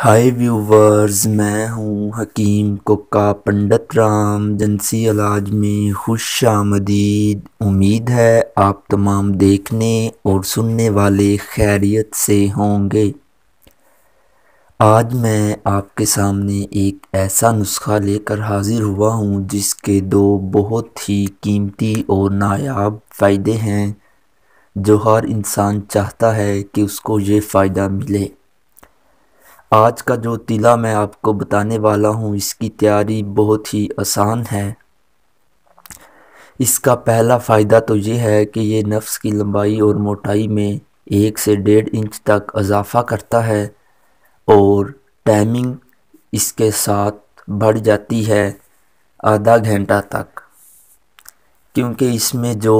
High viewers, میں ہوں حکیم کوکا پنڈت رام۔ جنسی علاج میں خوش آمدید۔ امید ہے آپ تمام دیکھنے اور سننے والے خیریت سے ہوں گے۔ آج میں آپ کے سامنے ایک ایسا نسخہ لے کر حاضر ہوا ہوں جس کے دو بہت ہی قیمتی اور نایاب فائدے ہیں جو ہر انسان چاہتا ہے کہ اس کو یہ فائدہ ملے۔ آج کا جو تیلا میں آپ کو بتانے والا ہوں اس کی تیاری بہت ہی آسان ہے۔ اس کا پہلا فائدہ تو یہ ہے کہ یہ نفس کی لمبائی اور موٹائی میں 1 سے 1.5 انچ تک اضافہ کرتا ہے اور ٹائمنگ اس کے ساتھ بڑھ جاتی ہے آدھا گھنٹہ تک، کیونکہ اس میں جو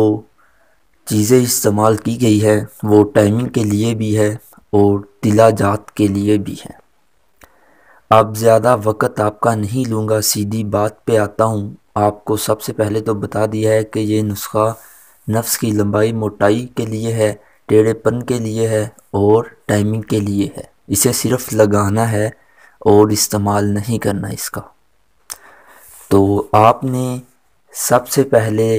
چیزیں استعمال کی گئی ہے وہ ٹائمنگ کے لیے بھی ہے اور تیلا جات کے لیے بھی ہے۔ اب زیادہ وقت آپ کا نہیں لوں گا، سیدھی بات پہ آتا ہوں۔ آپ کو سب سے پہلے تو بتا دیا ہے کہ یہ نسخہ نفس کی لمبائی موٹائی کے لیے ہے، ٹیڑھے پن کے لیے ہے اور ٹائمنگ کے لیے ہے۔ اسے صرف لگانا ہے اور استعمال نہیں کرنا اس کا۔ تو آپ نے سب سے پہلے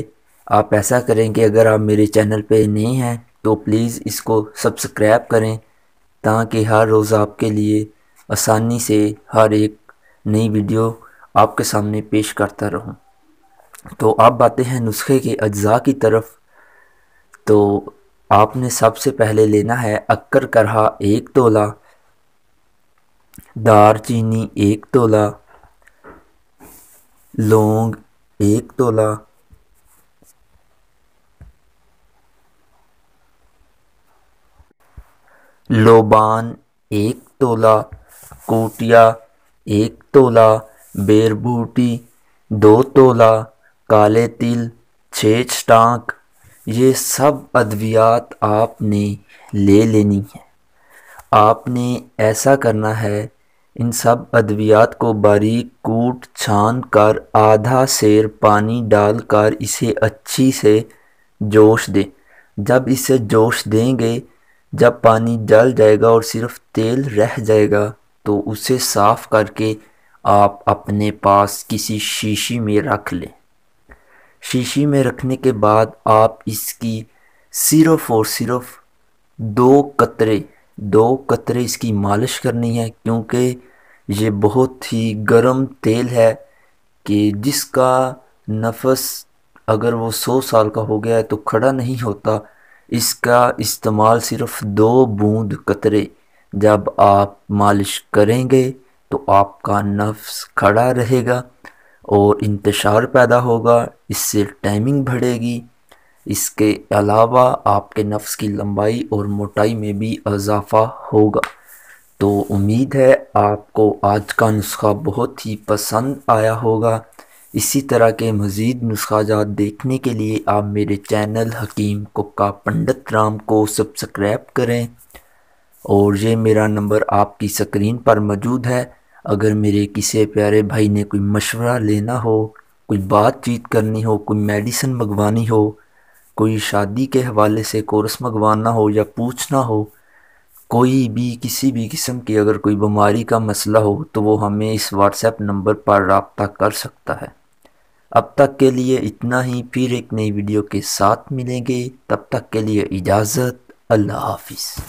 آپ ایسا کریں کہ اگر آپ میرے چینل پہ نئے ہیں تو پلیز اس کو سبسکرائب کریں تاکہ ہر روز آپ کے لیے آسانی سے ہر ایک نئی ویڈیو آپ کے سامنے پیش کرتا رہوں۔ تو اب آتے ہیں نسخے کے اجزاء کی طرف۔ تو آپ نے سب سے پہلے لینا ہے اکر کرہا 1 تولہ، دار چینی 1 تولہ، لونگ 1 تولہ، لوبان 1 تولہ، کوٹیا 1 تولہ، بیر بوٹی 2 تولہ، کالے تل 6 چٹانک۔ یہ سب ادویات آپ نے لے لینی ہیں۔ آپ نے ایسا کرنا ہے، ان سب ادویات کو باریک کوٹ چھان کر آدھا سیر پانی ڈال کر اسے اچھی سے جوش دیں۔ جب اسے جوش دیں گے، جب پانی جل جائے گا اور صرف تیل رہ جائے گا تو اسے صاف کر کے آپ اپنے پاس کسی شیشی میں رکھ لیں۔ شیشی میں رکھنے کے بعد آپ اس کی صرف اور صرف 2 قطرے اس کی مالش کرنی ہے، کیونکہ یہ بہت ہی گرم تیل ہے کہ جس کا نفس اگر وہ 100 سال کا ہو گیا ہے تو کھڑا نہیں ہوتا۔ اس کا استعمال صرف 2 بوند قطرے جب آپ مالش کریں گے تو آپ کا نفس کھڑا رہے گا اور انتشار پیدا ہوگا، اس سے ٹائمنگ بڑھے گی۔ اس کے علاوہ آپ کے نفس کی لمبائی اور موٹائی میں بھی اضافہ ہوگا۔ تو امید ہے آپ کو آج کا نسخہ بہت ہی پسند آیا ہوگا۔ اسی طرح کے مزید نسخہ جات دیکھنے کے لیے آپ میرے چینل حکیم کوکا پنڈت رام کو سبسکرائب کریں، اور یہ میرا نمبر آپ کی سکرین پر موجود ہے۔ اگر میرے کسی پیارے بھائی نے کوئی مشورہ لینا ہو، کوئی بات چیت کرنی ہو، کوئی میڈیسن منگوانی ہو، کوئی شادی کے حوالے سے کورس منگوانا ہو یا پوچھنا ہو، کوئی بھی کسی بھی قسم کی اگر کوئی بیماری کا مسئلہ ہو تو وہ ہمیں اس واٹس ایپ نمبر پر رابطہ کر سکتا ہے۔ اب تک کے لیے اتنا ہی، پھر ایک نئی ویڈیو کے ساتھ ملیں گے، تب تک کے لیے اجازت، اللہ حافظ۔